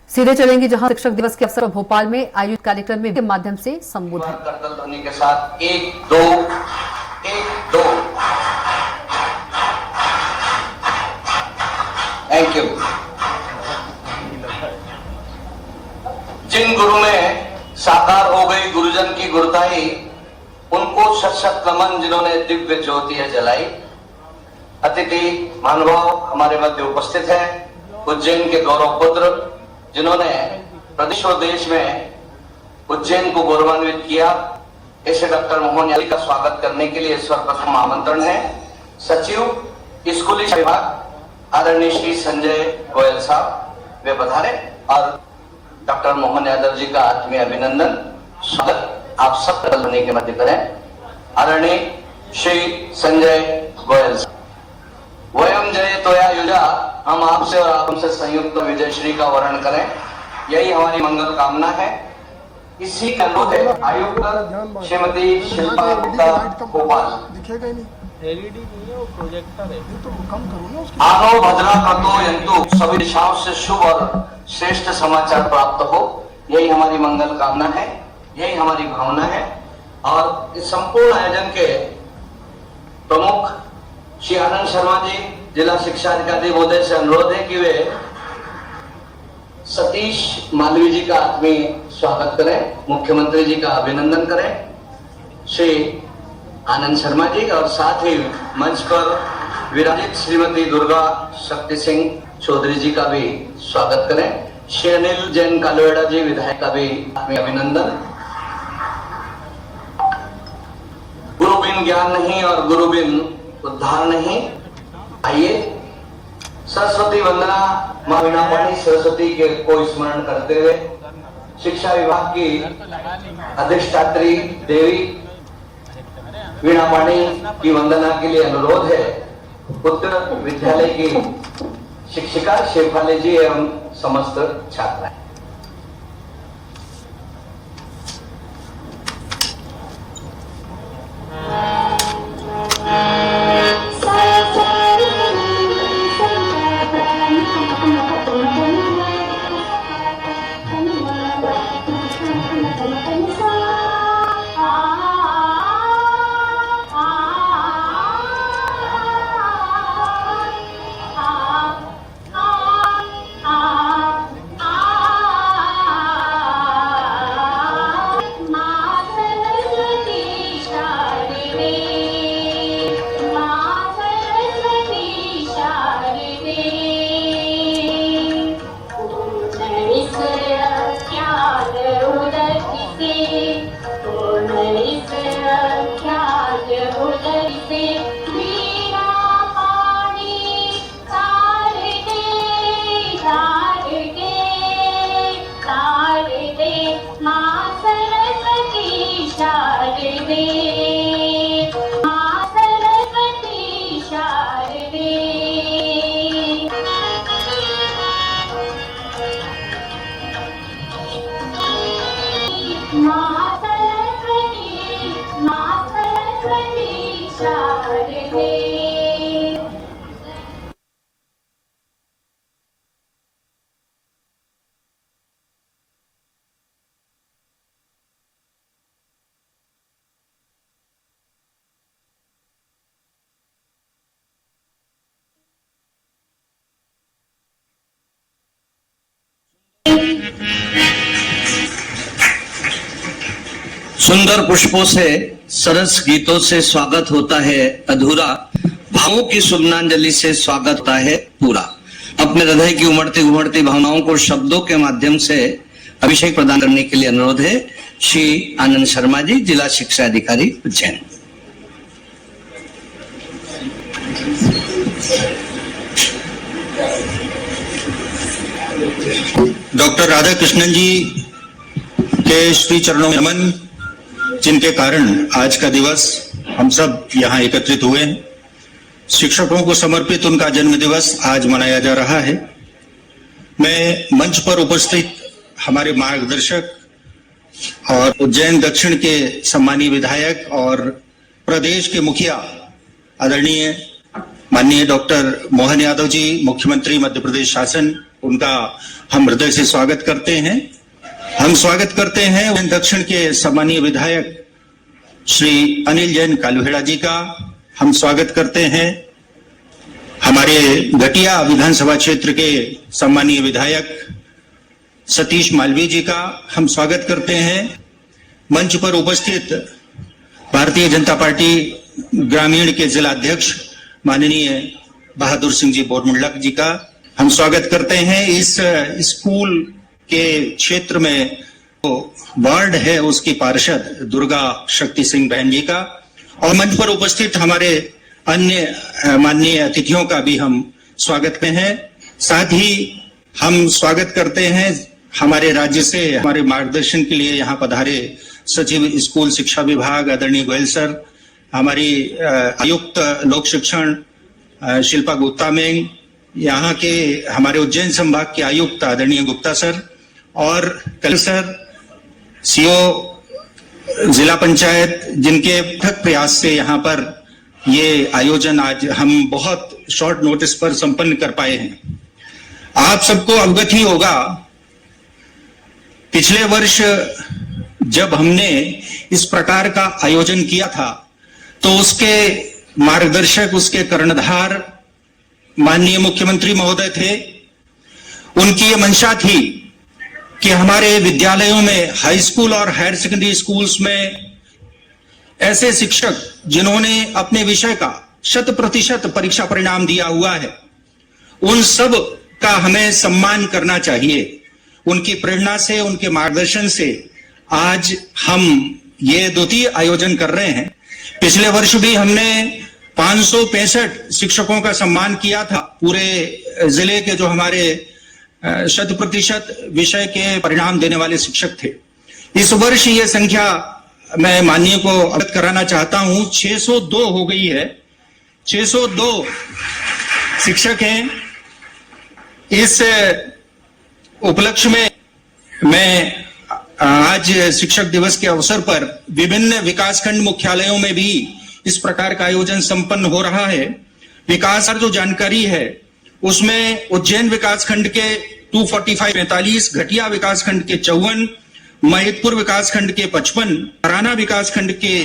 सीधे चलेंगे जहां शिक्षक दिवस के अवसर पर भोपाल में आयोजित कार्यक्रम में के माध्यम से संबोधन करतल ध्वनि के साथ 1 2 1 2। Thank you. जिन गुरु में साकार हो गई गुरुजन की गुरुताई, उनको शत शत नमन जिन्होंने दिव्य ज्योति जलाई। अतिथि महानुभाव हमारे मध्य उपस्थित है। उज्जैन के गौरव पुत्र जिन्होंने प्रदेश और देश में उज्जैन को गौरवान्वित किया, ऐसे डॉक्टर मोहन यादव का स्वागत करने के लिए सर्वप्रथम आमंत्रण है। सचिव स्कूली विभाग आदरणीय श्री संजय गोयल साहब, वे पधारे और डॉक्टर मोहन यादव जी का आत्मीय अभिनंदन स्वागत आप सब करने के मध्य करें। आदरणीय श्री संजय गोयल साहब, वयम जय तोया युजा, हम आपसे और आप हमसे संयुक्त विजय श्री का वर्ण करें, यही हमारी मंगल कामना है। इसी का अनुरोध है आयुक्त श्रीमती शिल्पा गुप्ता भोपाल। दिखेगा ही नहीं, एलईडी नहीं है, वो प्रोजेक्टर है, तो कम करो ना उसकी। आनो भद्रा करतो यंतु, सभी दिशाओं से शुभ और श्रेष्ठ समाचार प्राप्त हो, यही हमारी मंगल कामना है, यही हमारी भावना है। और इस संपूर्ण आयोजन के प्रमुख श्री आनंद शर्मा जी, जिला शिक्षा अधिकारी महोदय से अनुरोध है कि वे सतीश मालवी जी का आत्मीय स्वागत करें, मुख्यमंत्री जी का अभिनंदन करें। श्री आनंद शर्मा जी और साथ ही मंच पर विराजित श्रीमती दुर्गा शक्ति सिंह चौधरी जी का भी स्वागत करें। श्री अनिल जैन कालवेड़ा जी विधायक का भी आत्मीय अभिनंदन। गुरु बिन ज्ञान नहीं और गुरु बिन उद्धार नहीं। आइए सरस्वती वंदना मां वीणा पाणी सरस्वती के को स्मरण करते हुए शिक्षा विभाग की अधिष्ठात्री देवी वीणा पाणी की वंदना के लिए अनुरोध है। उत्तर विद्यालय की शिक्षिका शेफाली जी एवं समस्त छात्राएं। सुंदर पुष्पों से सरस गीतों से स्वागत होता है अधूरा, भावों की शुभनांजलि से स्वागत होता है पूरा। अपने हृदय की उमड़ती उमड़ती भावनाओं को शब्दों के माध्यम से अभिषेक प्रदान करने के लिए अनुरोध है श्री आनंद शर्मा जी, जिला शिक्षा अधिकारी उज्जैन। डॉक्टर राधा कृष्णन जी के श्री चरणों में नमन, जिनके कारण आज का दिवस हम सब यहाँ एकत्रित हुए हैं। शिक्षकों को समर्पित उनका जन्म दिवस आज मनाया जा रहा है। मैं मंच पर उपस्थित हमारे मार्गदर्शक और उज्जैन दक्षिण के सम्मानीय विधायक और प्रदेश के मुखिया आदरणीय माननीय डॉक्टर मोहन यादव जी, मुख्यमंत्री मध्य प्रदेश शासन, उनका हम हृदय से स्वागत करते हैं। हम स्वागत करते हैं दक्षिण के सम्मानीय विधायक श्री अनिल जैन कालुहेड़ा जी का। हम स्वागत करते हैं हमारे घटिया विधानसभा क्षेत्र के सम्मानीय विधायक सतीश मालवीय जी का। हम स्वागत करते हैं मंच पर उपस्थित भारतीय जनता पार्टी ग्रामीण के जिला अध्यक्ष माननीय बहादुर सिंह जी बोरमुल्लक जी का। हम स्वागत करते हैं इस स्कूल के क्षेत्र में जो वार्ड है उसकी पार्षद दुर्गा शक्ति सिंह बहन जी का, और मंच पर उपस्थित हमारे अन्य माननीय अतिथियों का भी हम स्वागत करते हैं। साथ ही हम स्वागत करते हैं हमारे राज्य से हमारे मार्गदर्शन के लिए यहाँ पधारे सचिव स्कूल शिक्षा विभाग आदरणीय गोयल सर, हमारी आयुक्त लोक शिक्षण शिल्पा गुप्ता मैम, यहाँ के हमारे उज्जैन संभाग के आयुक्त आदरणीय गुप्ता सर और कलेक्टर सर, सीओ जिला पंचायत, जिनके पृथक प्रयास से यहाँ पर ये आयोजन आज हम बहुत शॉर्ट नोटिस पर संपन्न कर पाए हैं। आप सबको अवगत ही होगा, पिछले वर्ष जब हमने इस प्रकार का आयोजन किया था तो उसके मार्गदर्शक, उसके कर्णधार माननीय मुख्यमंत्री महोदय थे। उनकी ये मंशा थी कि हमारे विद्यालयों में, हाई स्कूल और हायर सेकेंडरी स्कूल्स में ऐसे शिक्षक जिन्होंने अपने विषय का 100% परीक्षा परिणाम दिया हुआ है, उन सब का हमें सम्मान करना चाहिए। उनकी प्रेरणा से, उनके मार्गदर्शन से आज हम ये द्वितीय आयोजन कर रहे हैं। पिछले वर्ष भी हमने 565 शिक्षकों का सम्मान किया था, पूरे जिले के जो हमारे 100% विषय के परिणाम देने वाले शिक्षक थे। इस वर्ष ये संख्या मैं माननीय को अवगत कराना चाहता हूं, 602 हो गई है। 602 शिक्षक हैं। इस उपलक्ष्य में मैं आज शिक्षक दिवस के अवसर पर विभिन्न विकासखंड मुख्यालयों में भी इस प्रकार का आयोजन संपन्न हो रहा है। विकास जो जानकारी है उसमें उज्जैन विकासखंड के 245, घटिया विकासखंड के 54, महिदपुर विकासखंड के 55, हराना विकासखंड के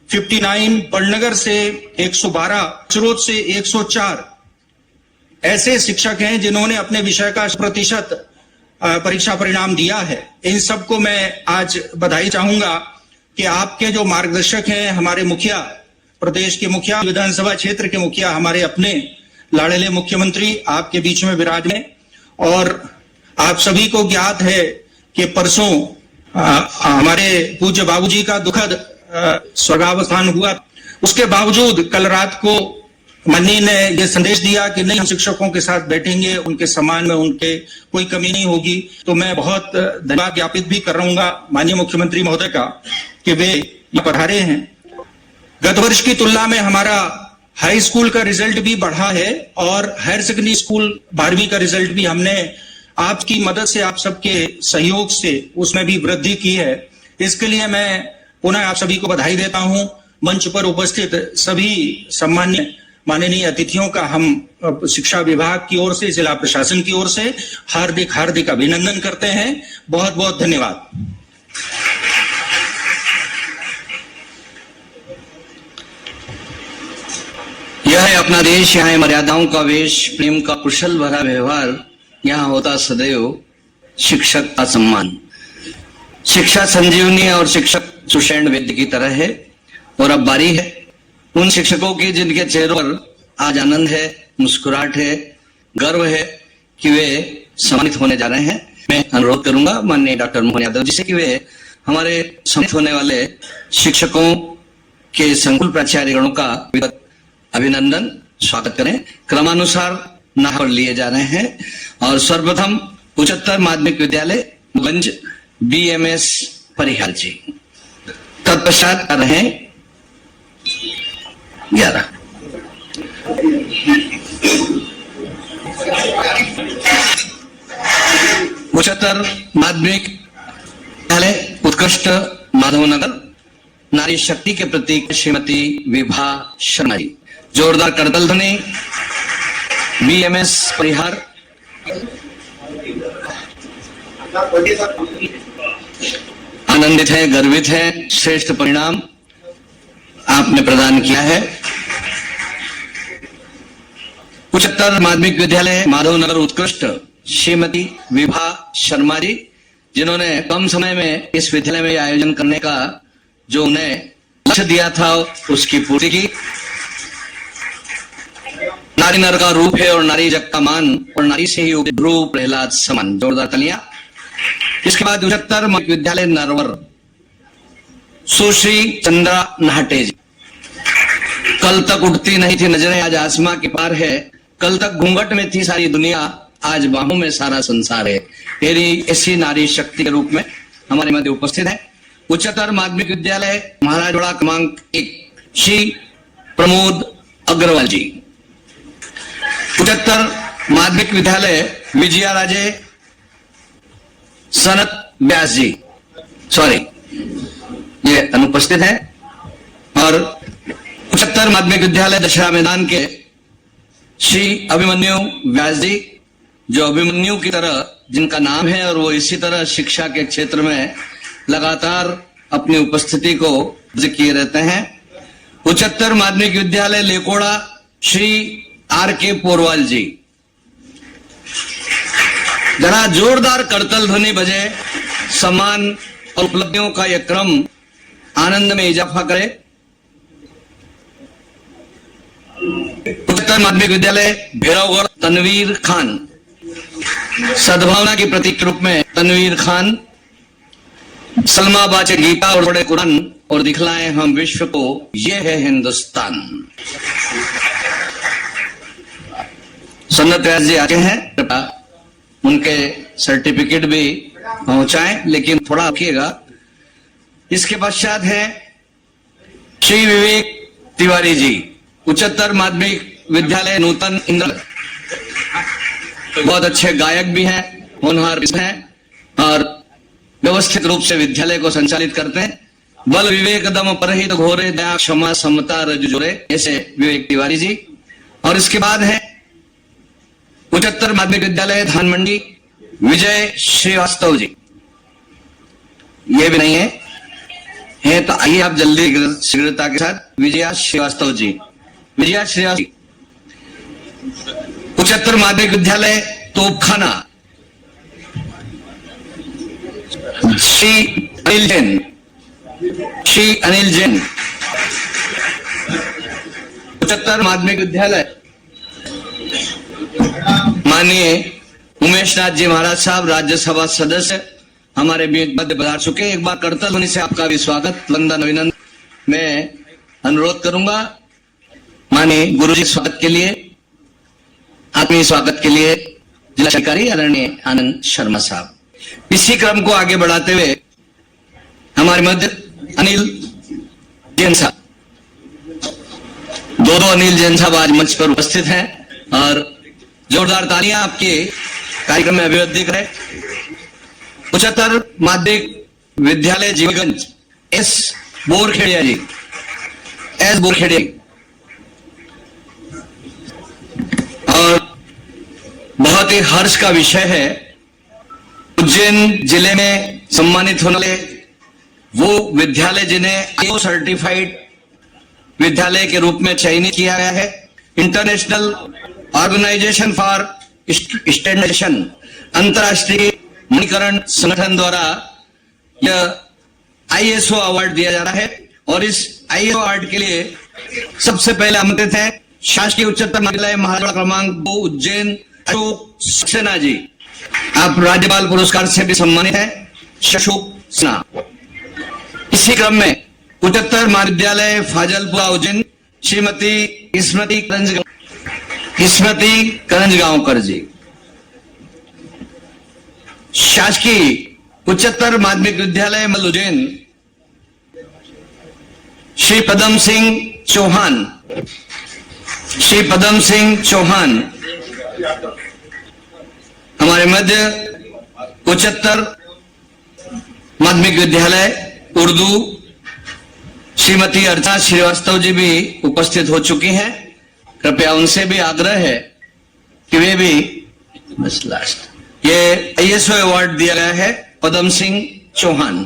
59, बड़नगर से 112, चरोद से 104 ऐसे शिक्षक हैं जिन्होंने अपने विषय का 100% परीक्षा परिणाम दिया है। इन सबको मैं आज बधाई चाहूंगा कि आपके जो मार्गदर्शक हैं, हमारे मुखिया, प्रदेश के मुखिया, विधानसभा क्षेत्र के मुखिया, हमारे अपने लाडले मुख्यमंत्री आपके बीच में विराजमान, और आप सभी को ज्ञात है कि परसों हमारे पूज्य बाबूजी का दुखद स्वर्गावसान हुआ। उसके बावजूद कल रात को माननीय ने यह संदेश दिया कि नहीं, हम शिक्षकों के साथ बैठेंगे, उनके सम्मान में उनके कोई कमी नहीं होगी। तो मैं बहुत धन्यवाद ज्ञापित भी कर रहूंगा माननीय मुख्यमंत्री महोदय का कि वे ये पधारे हैं। गत वर्ष की तुलना में हमारा हाई स्कूल का रिजल्ट भी बढ़ा है और हायर सेकेंडरी स्कूल 12वीं का रिजल्ट भी हमने आपकी मदद से, आप सबके सहयोग से उसमें भी वृद्धि की है। इसके लिए मैं पुनः आप सभी को बधाई देता हूं। मंच पर उपस्थित सभी सम्मान्य माननीय अतिथियों का हम शिक्षा विभाग की ओर से, जिला प्रशासन की ओर से हार्दिक हार्दिक अभिनंदन करते हैं। बहुत बहुत धन्यवाद। यह है अपना देश, यहाँ है मर्यादाओं का वेश, प्रेम का कुशल भरा व्यवहार, यहाँ होता सदैव शिक्षक का सम्मान। शिक्षा संजीवनी और शिक्षक सुषैण वेद की तरह है, और अब बारी है उन शिक्षकों की जिनके चेहरों पर आज आनंद है, मुस्कुराहट है, गर्व है कि वे सम्मानित होने जा रहे हैं। मैं अनुरोध करूंगा माननीय डॉक्टर मोहन यादव जी से कि वे हमारे सम्मानित होने वाले शिक्षकों के संकुल प्राचार्यगणों का अभिनंदन स्वागत करें। क्रमानुसार नाम पर लिए जा रहे हैं और सर्वप्रथम उच्चतर माध्यमिक विद्यालय गंज BMS परिहार जी, तत्पश्चात कर रहे हैं 11। उच्चतर माध्यमिक विद्यालय उत्कृष्ट माधवनगर नारी शक्ति के प्रतीक श्रीमती विभा शर्मा जी, जोरदार करतल ध्वनि। BMS परिहार आनंदित हैं, गर्वित हैं, श्रेष्ठ परिणाम आपने प्रदान किया है। उच्चतर माध्यमिक विद्यालय माधवनगर उत्कृष्ट श्रीमती विभा शर्मा जी, जिन्होंने कम समय में इस विद्यालय में आयोजन करने का जो उन्हें लक्ष्य दिया था उसकी पूर्ति की। नारी नर का रूप है और नारी जग का मान, और नारी से ही ध्रुव प्रहलाद समान। जोरदार तालियां। इसके बाद उच्चतर माध्यमिक विद्यालय नरवर सुश्री चंद्रा नाहटे जी। कल तक उठती नहीं थी नजरें, आज आसमां के पार है। कल तक घूंघट में थी सारी दुनिया, आज बाहों में सारा संसार है। तेरी ऐसी नारी शक्ति के रूप में हमारे मध्य उपस्थित है। उच्चतर माध्यमिक विद्यालय महाराजवाड़ा क्रमांक 1 श्री प्रमोद अग्रवाल जी। उच्चतर माध्यमिक विद्यालय विजया राजे सनत व्यास जी, सॉरी ये अनुपस्थित है। और उच्चतर माध्यमिक विद्यालय दशहरा मैदान के श्री अभिमन्यु व्यास जी, जो अभिमन्यु की तरह जिनका नाम है और वो इसी तरह शिक्षा के क्षेत्र में लगातार अपनी उपस्थिति को किए रहते हैं। उच्चतर माध्यमिक विद्यालय लेकोड़ा श्री आर के पोरवाल जी। जरा जोरदार करतल ध्वनि बजे, सम्मान और उपलब्धियों का यह क्रम आनंद में इजाफा करे। उच्चतर माध्यमिक विद्यालय भैरवगढ़ तनवीर खान, सद्भावना के प्रतीक के रूप में तनवीर खान। सलमा बाचे गीता और बड़े कुरान और दिखलाएं हम विश्व को, ये है हिंदुस्तान। सन्नत व्यास जी आते हैं, उनके सर्टिफिकेट भी पहुंचाएं, लेकिन थोड़ा रखिएगा। इसके पश्चात है श्री विवेक तिवारी जी, उच्चतर माध्यमिक विद्यालय नूतन इंद्र। बहुत अच्छे गायक भी हैं, होनहार भी हैं और व्यवस्थित रूप से विद्यालय को संचालित करते हैं। बल विवेक दम परहित घोरे दया क्षमा समता रज जोरे, ऐसे विवेक तिवारी जी। और इसके बाद है उच्चतर माध्यमिक विद्यालय धानमंडी विजय श्रीवास्तव जी। ये भी नहीं है तो आइए आप जल्दी शीघ्रता के साथ विजया श्रीवास्तव जी। विजया श्रीवास्तव। उच्चतर माध्यमिक विद्यालय तोपखाना श्री अनिल जैन, श्री अनिल जैन। उच्चतर माध्यमिक विद्यालय माननीय उमेश नाथ जी महाराज साहब, राज्यसभा सदस्य हमारे मध्य पधार चुके। एक बार करतल ध्वनि से आपका भी स्वागत, वंदन अभिनंदन मैं अनुरोध करूंगा। माननीय गुरु जी स्वागत के लिए, आत्मीय स्वागत के लिए जिलाधिकारी आदरणीय आनंद शर्मा साहब। इसी क्रम को आगे बढ़ाते हुए हमारे मध्य अनिल जैन साहब, दो अनिल जैन साहब आज मंच पर उपस्थित हैं और जोरदार तालियां आपके कार्यक्रम में अभिवृद्धि करें। उच्चतर माध्यमिक विद्यालय जीवगंज एस बोरखेड़िया जी, एस बोरखेड़िया। और बहुत ही हर्ष का विषय है, उज्जैन जिले में सम्मानित होने वाले वो विद्यालय जिन्हें आईओ सर्टिफाइड विद्यालय के रूप में चयनित किया गया है। इंटरनेशनल ऑर्गेनाइजेशन फॉर स्टैंडर्डाइजेशन, अंतरराष्ट्रीय मानकीकरण संगठन द्वारा यह आईएसओ अवार्ड दिया जा रहा है। और इस आईएसओ अवार्ड के लिए सबसे पहले आमंत्रित है शासकीय उच्चतर विद्यालय महाराजवाड़ा क्रमांक 2 उज्जैन अशोक सक्सेना जी। आप राज्यपाल पुरस्कार से भी सम्मानित है, अशोक सिन्हा। इसी क्रम में उच्चतर महाविद्यालय फाजलपुरा उज्जैन श्रीमती स्मृति करंजगांवकर जी। शासकीय उच्चतर माध्यमिक विद्यालय मल उज्जैन श्री पदम सिंह चौहान, श्री पदम सिंह चौहान। हमारे मध्य उच्चतर माध्यमिक विद्यालय उर्दू श्रीमती अर्चना श्रीवास्तव जी भी उपस्थित हो चुकी हैं। कृपया उनसे भी आग्रह है कि वे भी बस लास्ट ये ISO अवार्ड दिया गया है पदम सिंह चौहान।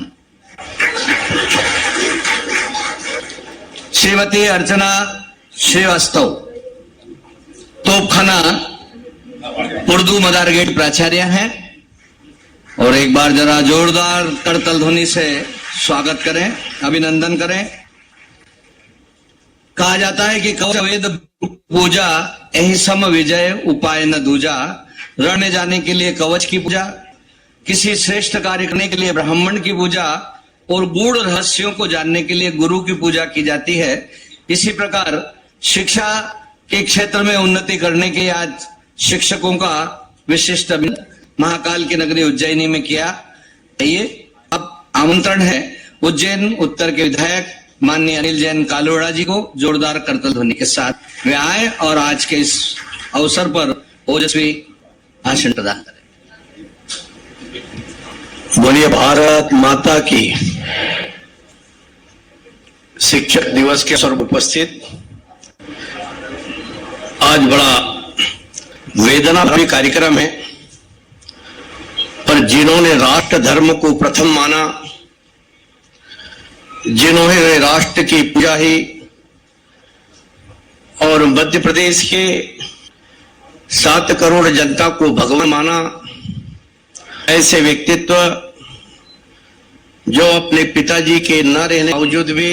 श्रीमती अर्चना श्रीवास्तव तोपखाना उर्दू मदार गेट प्राचार्य हैं, और एक बार जरा जोरदार करतल ध्वनि से स्वागत करें, अभिनंदन करें। कहा जाता है कि कवच वेद पूजा यही सम विजय उपाय न दूजा। रण में जाने के लिए कवच की पूजा, किसी श्रेष्ठ कार्य करने के लिए ब्राह्मण की पूजा, और गूढ़ रहस्यों को जानने के लिए गुरु की पूजा की जाती है। इसी प्रकार शिक्षा के क्षेत्र में उन्नति करने के आज शिक्षकों का विशिष्ट महाकाल की नगरी उज्जैनी में किया। ये अब आमंत्रण है उज्जैन उत्तर के विधायक माननीय अनिल जैन कालोड़ा जी को जोरदार करतल ध्वनि के साथ वे आए और आज के इस अवसर पर ओजस्वी भाषण प्रदान करें। बोलिए भारत माता की। शिक्षक दिवस के अवसर पर उपस्थित आज बड़ा वेदनाभरी कार्यक्रम है, पर जिन्होंने राष्ट्र धर्म को प्रथम माना, जिन्होंने राष्ट्र की पूजा ही और मध्य प्रदेश के 7 करोड़ जनता को भगवान माना, ऐसे व्यक्तित्व जो अपने पिताजी के न रहने बावजूद भी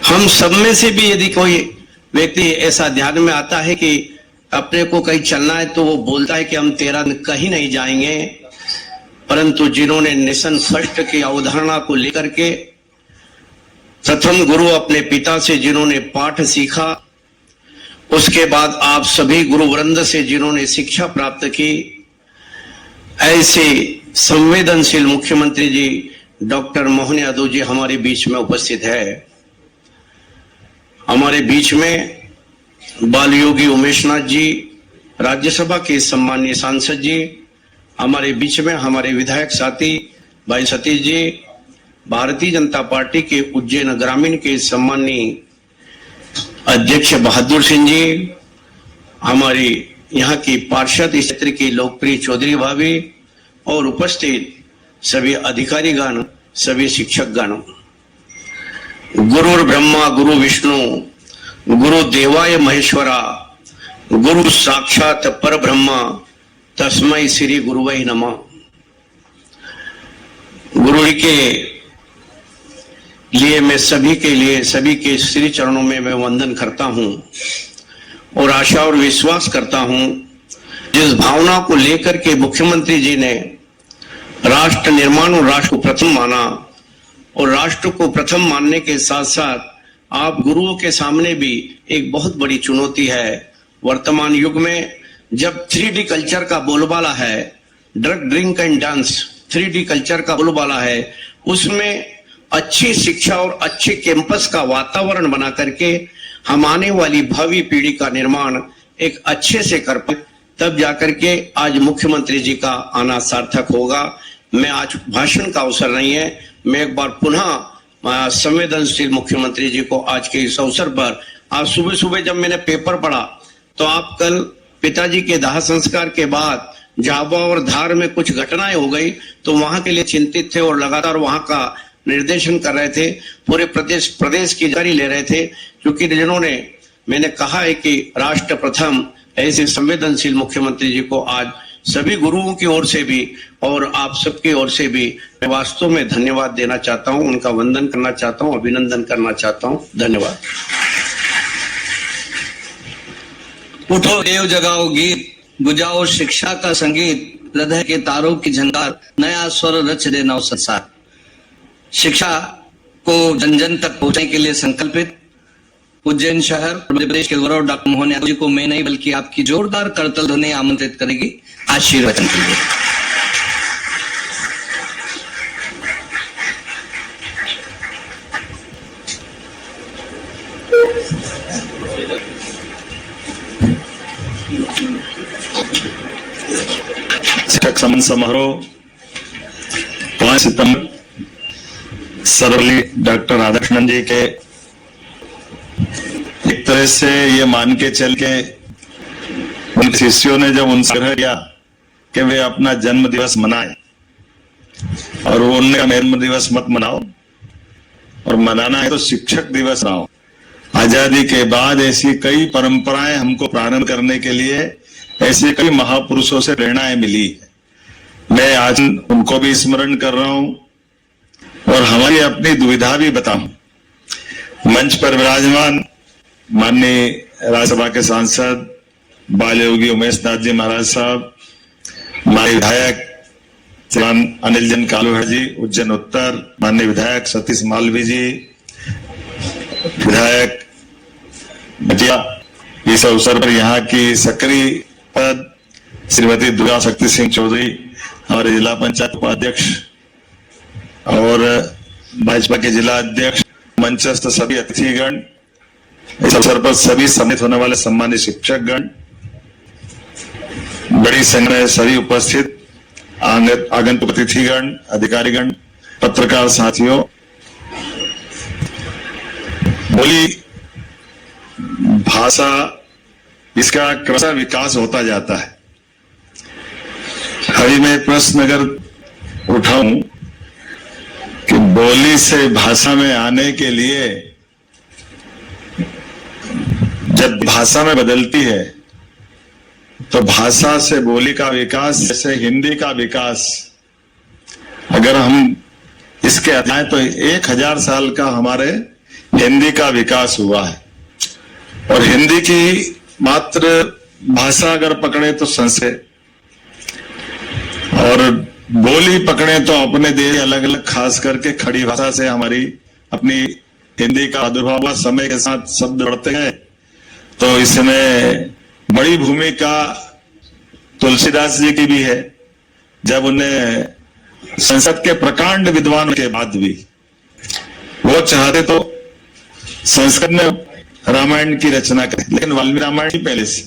हम सब में से भी यदि कोई व्यक्ति ऐसा ध्यान में आता है कि अपने को कहीं चलना है तो वो बोलता है कि हम 13 दिन कहीं नहीं जाएंगे, परंतु जिन्होंने नेशन फर्स्ट की अवधारणा को लेकर के प्रथम गुरु अपने पिता से जिन्होंने पाठ सीखा, उसके बाद आप सभी गुरु वृंद से जिन्होंने शिक्षा प्राप्त की, ऐसे संवेदनशील मुख्यमंत्री जी डॉक्टर मोहन यादव जी हमारे बीच में उपस्थित है। हमारे बीच में बाल योगी उमेशनाथ जी, राज्यसभा के सम्मानीय सांसद जी, हमारे बीच में हमारे विधायक साथी भाई सतीश जी, भारतीय जनता पार्टी के उज्जैन ग्रामीण के सम्मानीय अध्यक्ष बहादुर सिंह जी, हमारी यहाँ की पार्षद क्षेत्र की लोकप्रिय चौधरी भाभी, और उपस्थित सभी अधिकारीगण, सभी शिक्षकगण। गुरु ब्रह्मा गुरु विष्णु गुरु देवाय महेश्वरा गुरु साक्षात पर ब्रह्मा तस्मै श्री गुरुवै नमः। गुरु के लिए मैं सभी के लिए सभी के श्री चरणों में मैं वंदन करता हूं और आशा और विश्वास करता हूं, जिस भावना को लेकर के मुख्यमंत्री जी ने राष्ट्र निर्माण और राष्ट्र को प्रथम माना, और राष्ट्र को प्रथम मानने के साथ साथ आप गुरुओं के सामने भी एक बहुत बड़ी चुनौती है। वर्तमान युग में जब 3D कल्चर का बोलबाला है, drug drink and dance 3D culture का बोलबाला है, उसमें अच्छी शिक्षा और अच्छे कैंपस का वातावरण बना करके हम आने वाली भावी पीढ़ी का निर्माण एक अच्छे से कर पाए, तब जाकर के आज मुख्यमंत्री जी का आना सार्थक होगा। मैं आज भाषण का अवसर नहीं है, मैं एक बार पुनः संवेदनशील मुख्यमंत्री जी को आज के इस अवसर पर, आज सुबह सुबह जब मैंने पेपर पढ़ा तो आप कल पिताजी के दाह संस्कार के बाद झाबुआ और धार में कुछ घटनाएं हो गई तो वहां के लिए चिंतित थे और लगातार वहां का निर्देशन कर रहे थे, पूरे प्रदेश की जानकारी ले रहे थे, क्योंकि जिन्होंने मैंने कहा है कि राष्ट्र प्रथम, ऐसे संवेदनशील मुख्यमंत्री जी को आज सभी गुरुओं की ओर से भी और आप सबकी ओर से भी मैं वास्तव में धन्यवाद देना चाहता हूं, उनका वंदन करना चाहता हूं, अभिनंदन करना चाहता हूं। धन्यवाद। उठो देव जगाओ गीत, बुझाओ शिक्षा का संगीत, हृदय के तारों की झंकार, नया स्वर रच दे नव संसार। शिक्षा को जन जन तक पहुंचाने के लिए संकल्पित उज्जैन शहर मध्य प्रदेश के गौरव डॉक्टर मोहन यादव जी को मैं नहीं बल्कि आपकी जोरदार करतल ध्वनि आमंत्रित करेगी आशीर्वचन के लिए। शिक्षक सम्मान समारोह 5 सितंबर सर्वपल्ली डॉक्टर राधाकृष्णन जी के एक तरह से ये मान के चल के उन शिष्यों ने जब उनसे आग्रह किया कि वे अपना जन्म दिवस मनाएं, और वो उन्होंने कहा जन्म दिवस मत मनाओ, और मनाना है तो शिक्षक दिवस मनाओ। आजादी के बाद ऐसी कई परंपराएं हमको प्रारंभ करने के लिए ऐसे कई महापुरुषों से प्रेरणाएं मिली है। मैं आज उनको भी स्मरण कर रहा हूं और हमारी अपनी दुविधा भी बताऊं। मंच पर विराजमान माननीय राज्यसभा के सांसद बाल योगी उमेश नाथ जी महाराज साहब, माननीय विधायक श्रीमान अनिल जन कालूहर जी उज्जैन उत्तर, माननीय विधायक सतीश मालवी जी, विधायक भटिया, इस अवसर पर यहाँ की सक्रिय पद श्रीमती दुर्गा शक्ति सिंह चौधरी, हमारे जिला पंचायत उपाध्यक्ष और भाजपा के जिला अध्यक्ष, मंचस्थ सभी अतिथिगण, इस अवसर पर सभी सम्मिलित होने वाले सम्मानित शिक्षकगण, बड़ी संख्या में सभी उपस्थित आगंतुक अतिथिगण, अधिकारीगण, पत्रकार साथियों, बोली भाषा इसका क्रमशः विकास होता जाता है। अभी मैं प्रश्न अगर उठाऊं कि बोली से भाषा में आने के लिए जब भाषा में बदलती है तो भाषा से बोली का विकास, जैसे हिंदी का विकास, अगर हम इसके अध्याय तो 1000 साल का हमारे हिंदी का विकास हुआ है, और हिंदी की मात्र भाषा अगर पकड़े तो संस्कृत, और बोली पकड़े तो अपने देश अलग अलग, खास करके खड़ी भाषा से हमारी अपनी हिंदी का आविर्भाव हुआ। समय के साथ शब्द बढ़ते हैं, तो इसमें बड़ी भूमिका तुलसीदास जी की भी है। जब उन्हें संसद के प्रकांड विद्वान के बाद भी वो चाहते तो संस्कृत में रामायण की रचना करें, लेकिन वाल्मीकि रामायण ही पहले से,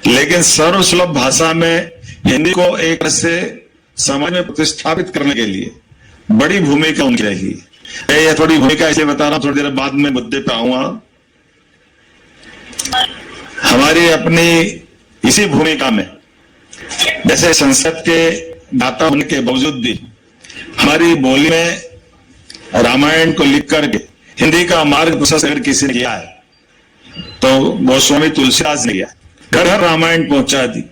लेकिन सर्वसुलभ भाषा में हिंदी को एक से समाज में प्रतिष्ठापित करने के लिए बड़ी भूमिका उनकी रही। यह थोड़ी भूमिका इसलिए बता रहा हूं, थोड़ी देर बाद में मुद्दे पे आऊंगा। हमारी अपनी इसी भूमिका में, जैसे संसद के दाता होने के बावजूद भी हमारी बोली में रामायण को लिख करके हिंदी का मार्ग प्रशस्त अगर किसी ने किया है तो गोस्वामी तुलसीदास ने किया। घर घर रामायण पहुंचा दी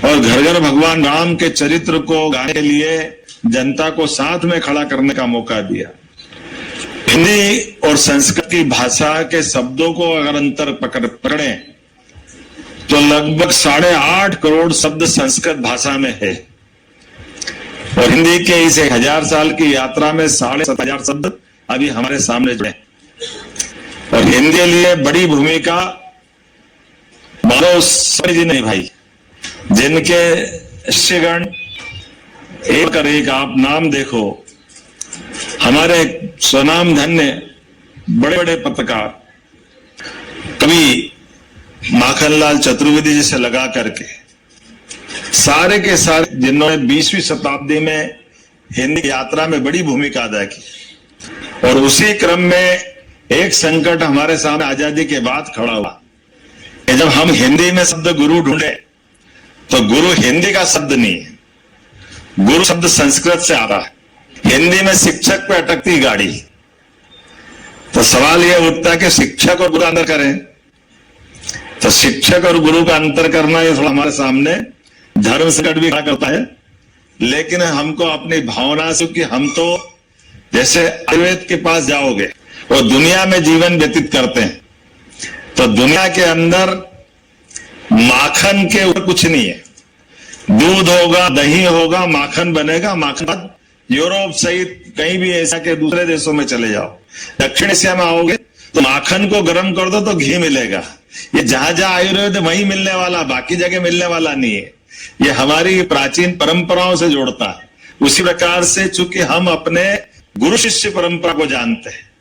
और घर घर भगवान राम के चरित्र को गाने के लिए जनता को साथ में खड़ा करने का मौका दिया। हिंदी और संस्कृत की भाषा के शब्दों को अगर अंतर पकड़े तो लगभग 8.5 करोड़ शब्द संस्कृत भाषा में है, और हिंदी के इस 1000 साल की यात्रा में 7,500 शब्द अभी हमारे सामने जुड़े। और हिंदी के लिए बड़ी भूमिका माधव स्वामी जी ने भाई, जिनके शिष्यगण एक कर एक, आप नाम देखो, हमारे स्वनाम धन्य बड़े बड़े पत्रकार कवि माखनलाल चतुर्वेदी जी से लगा करके सारे के सारे, जिन्होंने 20वीं शताब्दी में हिंदी यात्रा में बड़ी भूमिका अदा की। और उसी क्रम में एक संकट हमारे सामने आजादी के बाद खड़ा हुआ कि जब हम हिंदी में शब्द गुरु ढूंढे तो गुरु हिंदी का शब्द नहीं है, गुरु शब्द संस्कृत से आ रहा है। हिंदी में शिक्षक पे अटकती गाड़ी, तो सवाल यह उठता है कि शिक्षक और गुरु अंतर करें, तो शिक्षक और गुरु का अंतर करना ये थोड़ा हमारे सामने धर्म संकट भी खड़ा करता है। लेकिन हमको अपनी भावना से, कि हम तो जैसे आयुर्वेद के पास जाओगे वो दुनिया में जीवन व्यतीत करते हैं, तो दुनिया के अंदर माखन के ऊपर कुछ नहीं है, दूध होगा, दही होगा, माखन बनेगा। माखन यूरोप सहित कहीं भी ऐसा के दूसरे देशों में चले जाओ, दक्षिण एशिया में आओगे तो माखन को गर्म कर दो तो घी मिलेगा। ये जहां जहां आयुर्वेद वहीं मिलने वाला, बाकी जगह मिलने वाला नहीं है। ये हमारी प्राचीन परंपराओं से जोड़ता है। उसी प्रकार से चूंकि हम अपने गुरु शिष्य परंपरा को जानते हैं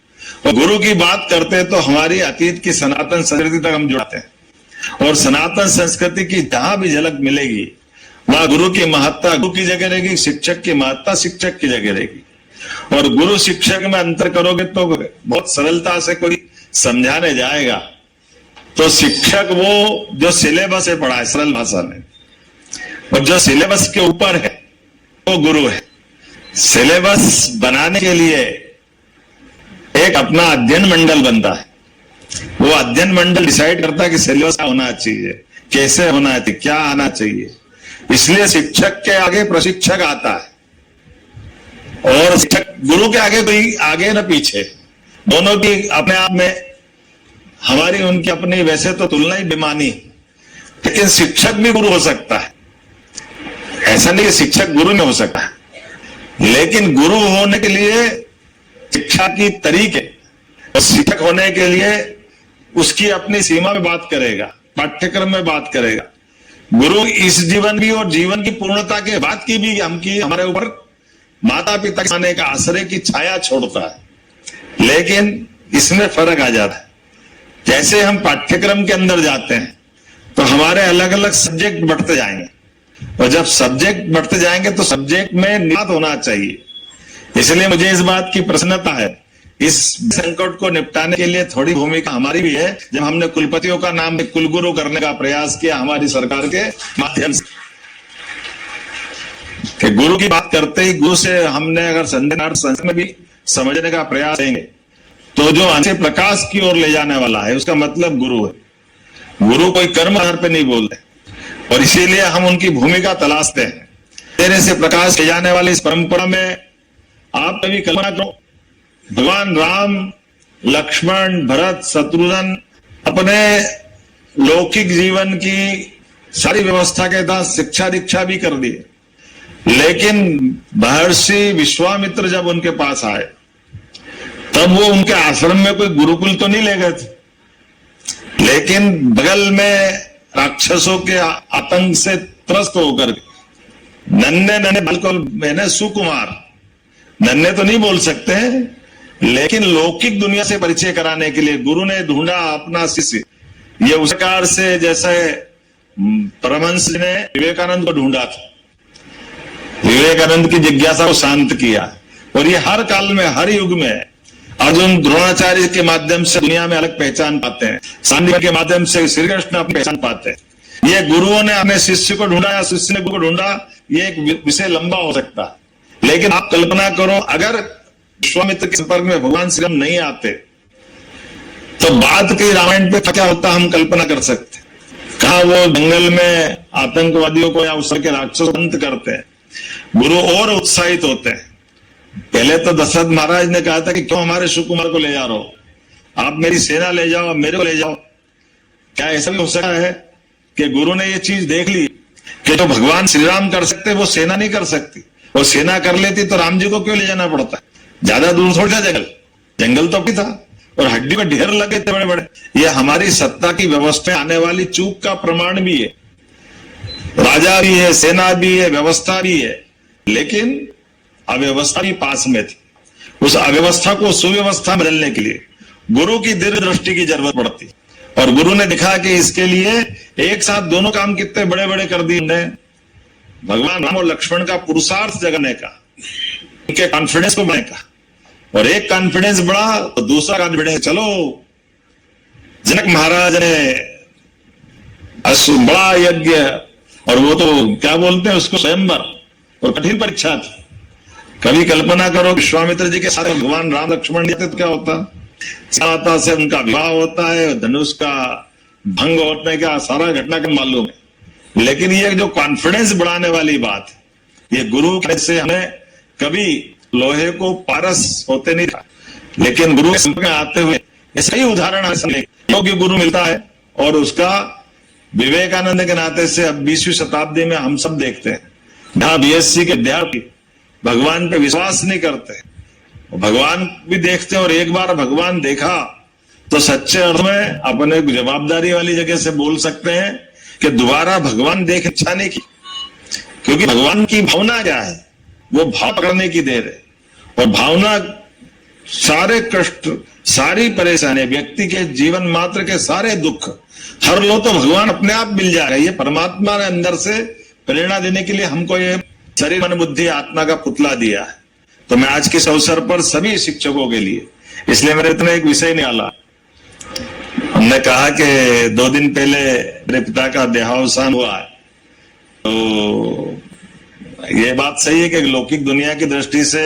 और गुरु की बात करते हैं, तो हमारी अतीत की सनातन संस्कृति तक हम जुड़ते हैं। और सनातन संस्कृति की जहां भी झलक मिलेगी वहां गुरु की महत्ता गुरु की जगह रहेगी, शिक्षक की महत्ता शिक्षक की जगह रहेगी। और गुरु शिक्षक में अंतर करोगे तो बहुत सरलता से कोई समझाने जाएगा तो शिक्षक वो जो सिलेबस है पढ़ा है सरल भाषा में, और जो सिलेबस के ऊपर है वो गुरु है। सिलेबस बनाने के लिए एक अपना अध्ययन मंडल बनता है, वो अध्ययन मंडल डिसाइड करता है कि सिलेबस क्या होना चाहिए, कैसे होना चाहिए, क्या आना चाहिए। इसलिए शिक्षक के आगे प्रशिक्षक आता है, और शिक्षक गुरु के आगे कोई आगे न पीछे, दोनों की अपने आप में हमारी उनकी अपनी वैसे तो तुलना ही बेमानी, लेकिन शिक्षक भी गुरु हो सकता है। ऐसा नहीं कि शिक्षक गुरु नहीं हो सकता, लेकिन गुरु होने के लिए शिक्षा की तरीके, और शिक्षक होने के लिए उसकी अपनी सीमा में बात करेगा, पाठ्यक्रम में बात करेगा। गुरु इस जीवन की और जीवन की पूर्णता के बाद की भी हमारे ऊपर माता पिता के का आश्रय की छाया छोड़ता है, लेकिन इसमें फर्क आ जाता है। जैसे हम पाठ्यक्रम के अंदर जाते हैं तो हमारे अलग अलग सब्जेक्ट बढ़ते जाएंगे, और जब सब्जेक्ट बढ़ते जाएंगे तो सब्जेक्ट में निपात होना चाहिए। इसलिए मुझे इस बात की प्रसन्नता है, इस संकट को निपटाने के लिए थोड़ी भूमिका हमारी भी है, जब हमने कुलपतियों का नाम कुलगुरु करने का प्रयास किया हमारी सरकार के माध्यम से। कि गुरु की बात करते ही गुरु से हमने अगर संदेह में भी समझने का प्रयास करेंगे तो जो अंधे प्रकाश की ओर ले जाने वाला है उसका मतलब गुरु है। गुरु कोई कर्म आधार पे नहीं बोलते, और इसीलिए हम उनकी भूमिका तलाशते हैं। तेरे से प्रकाश ले जाने वाली इस परंपरा में आप कभी कल्पना करो, भगवान राम, लक्ष्मण, भरत, शत्रुघ्न अपने लौकिक जीवन की सारी व्यवस्था के साथ शिक्षा दीक्षा भी कर दी, लेकिन महर्षि विश्वामित्र जब उनके पास आए तब वो उनके आश्रम में कोई गुरुकुल तो नहीं ले गए थे, लेकिन बगल में राक्षसों के आतंक से त्रस्त होकर नन्हे बिल्कुल मैंने सुकुमार, नन्हे तो नहीं बोल सकते हैं, लेकिन लौकिक दुनिया से परिचय कराने के लिए गुरु ने ढूंढा अपना शिष्य। ये उस प्रकार से जैसे परमहंस ने विवेकानंद को ढूंढा था, विवेकानंद की जिज्ञासा को शांत किया, और ये हर काल में हर युग में अर्जुन द्रोणाचार्य के माध्यम से दुनिया में अलग पहचान पाते हैं, सांदीपनि के माध्यम से श्री कृष्ण अपनी पहचान पाते हैं। ये गुरुओं ने अपने शिष्य को ढूंढा या शिष्य ने गुरु को ढूंढा, ये एक विषय लंबा हो सकता है। लेकिन आप कल्पना करो, अगर विश्वामित्र के संपर्क में भगवान श्री राम नहीं आते तो बाद के रामायण पे क्या होता हम कल्पना कर सकते। कहा वो जंगल में आतंकवादियों को या उस के राक्षसों को अंत करते हैं, गुरु और उत्साहित होते हैं। पहले तो दशरथ महाराज ने कहा था कि क्यों हमारे सुकुमार को ले जा रहे हो, आप मेरी सेना ले जाओ, मेरे को ले जाओ। क्या ऐसा भी हो सकता है कि गुरु ने ये चीज देख ली कि जो भगवान श्री राम कर सकते वो सेना नहीं कर सकती, और सेना कर लेती तो राम जी को क्यों ले जाना पड़ता, ज्यादा दूर थोड़ा जंगल, जंगल तो भी था और हड्डी में ढेर लगे थे बड़े बड़े। ये हमारी सत्ता की व्यवस्था आने वाली चूक का प्रमाण भी है। राजा भी है, सेना भी है, व्यवस्था भी है, लेकिन अव्यवस्था भी पास में थी। उस अव्यवस्था को सुव्यवस्था बदलने के लिए गुरु की दीर्घ दृष्टि की जरूरत पड़ती, और गुरु ने दिखा कि इसके लिए एक साथ दोनों काम कितने बड़े बड़े कर दिए उन्होंने। भगवान राम और लक्ष्मण का पुरुषार्थ जगाने का, उनके कॉन्फिडेंस को बढ़ाने का, और एक कॉन्फिडेंस बढ़ा तो दूसरा कॉन्फिडेंस, चलो जनक महाराज ने बड़ा यज्ञ, और वो तो क्या बोलते हैं उसको, स्वयंवर, और कठिन परीक्षा थी। कभी कल्पना करो विश्वामित्र जी के साथ भगवान राम लक्ष्मण जाते तो क्या होता, साता से उनका विवाह होता है, धनुष का भंग होने का सारा घटनाक्रम मालूम है। लेकिन ये जो कॉन्फिडेंस बढ़ाने वाली बात, ये गुरु से हमें कभी लोहे को पारस होते नहीं था, लेकिन गुरु के संपर्क में आते हुए ये सही उदाहरण क्योंकि गुरु मिलता है, और उसका विवेकानंद के नाते से अब 20वीं शताब्दी में हम सब देखते हैं, जहां बीएससी के विद्यार्थी भगवान पे विश्वास नहीं करते, भगवान भी देखते हैं, और एक बार भगवान देखा तो सच्चे अर्थ में अपने जवाबदारी वाली जगह से बोल सकते हैं कि दोबारा भगवान देख इच्छा नहीं की, क्योंकि भगवान की भावना क्या है, वो भाव पकड़ने की देर है, और भावना सारे कष्ट, सारी परेशानी, व्यक्ति के जीवन मात्र के सारे दुख हर लो तो भगवान अपने आप मिल जाएगा। ये परमात्मा ने अंदर से प्रेरणा देने के लिए हमको ये शरीर मन बुद्धि आत्मा का पुतला दिया है। तो मैं आज के इस अवसर पर सभी शिक्षकों के लिए, इसलिए मेरे इतना एक विषय निकाला, हमने कहा कि 2 दिन पहले मेरे पिता का देहावसान हुआ है, तो ये बात सही है कि लौकिक दुनिया की दृष्टि से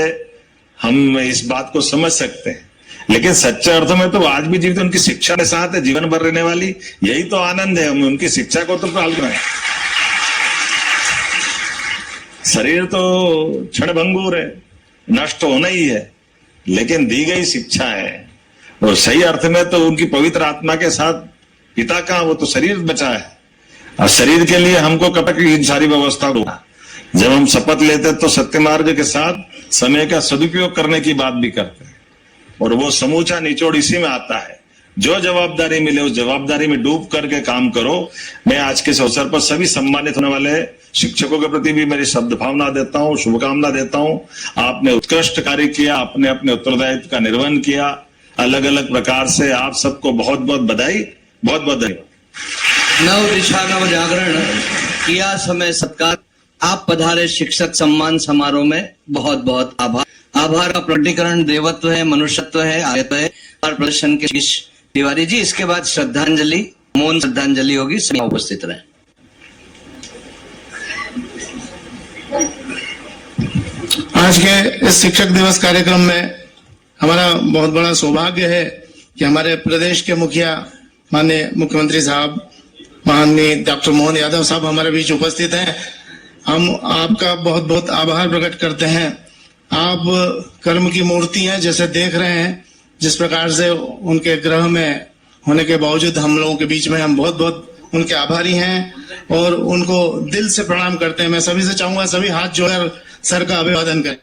हम इस बात को समझ सकते हैं, लेकिन सच्चे अर्थों में तो आज भी जीवित उनकी शिक्षा के साथ है, जीवन भर रहने वाली, यही तो आनंद है। हम उनकी शिक्षा को तो पाल रहे हैं। शरीर तो क्षणभंगुर है, नष्ट होना ही है, लेकिन दी गई शिक्षा है और सही अर्थ में तो उनकी पवित्र आत्मा के साथ पिता का वो तो शरीर बचा है, और शरीर के लिए हमको कपट की सारी व्यवस्था होगा। जब हम शपथ लेते तो सत्य मार्ग के साथ समय का सदुपयोग करने की बात भी करते हैं, और वो समूचा निचोड़ इसी में आता है। जो जवाबदारी मिले उस जवाबदारी में डूब करके काम करो। मैं आज के इस अवसर पर सभी सम्मानित होने वाले शिक्षकों के प्रति भी मेरी सद्भावना देता हूं, शुभकामना देता हूं। आपने उत्कृष्ट कार्य किया, आपने अपने उत्तरदायित्व का निर्वहन किया अलग अलग प्रकार से। आप सबको बहुत बहुत बधाई, बहुत बहुत धन्यवाद। नव दिशा नव जागरण किया समय सत्कार। आप पधारे शिक्षक सम्मान समारोह में, बहुत बहुत आभार। आभार का प्रकटीकरण देवत्व है, मनुष्यत्व है, आयत है और प्रदर्शन के तिवारी जी। इसके बाद श्रद्धांजलि, मौन श्रद्धांजलि होगी, सभी उपस्थित रहे। आज के इस शिक्षक दिवस कार्यक्रम में हमारा बहुत बड़ा सौभाग्य है कि हमारे प्रदेश के मुखिया माननीय मुख्यमंत्री साहब माननीय डॉक्टर मोहन यादव साहब हमारे बीच उपस्थित हैं। हम आपका बहुत बहुत आभार प्रकट करते हैं। आप कर्म की मूर्ति हैं, जैसे देख रहे हैं जिस प्रकार से उनके ग्रह में होने के बावजूद हम लोगों के बीच में, हम बहुत बहुत उनके आभारी हैं और उनको दिल से प्रणाम करते हैं। मैं सभी से चाहूंगा सभी हाथ जोड़कर सर का अभिवादन करें।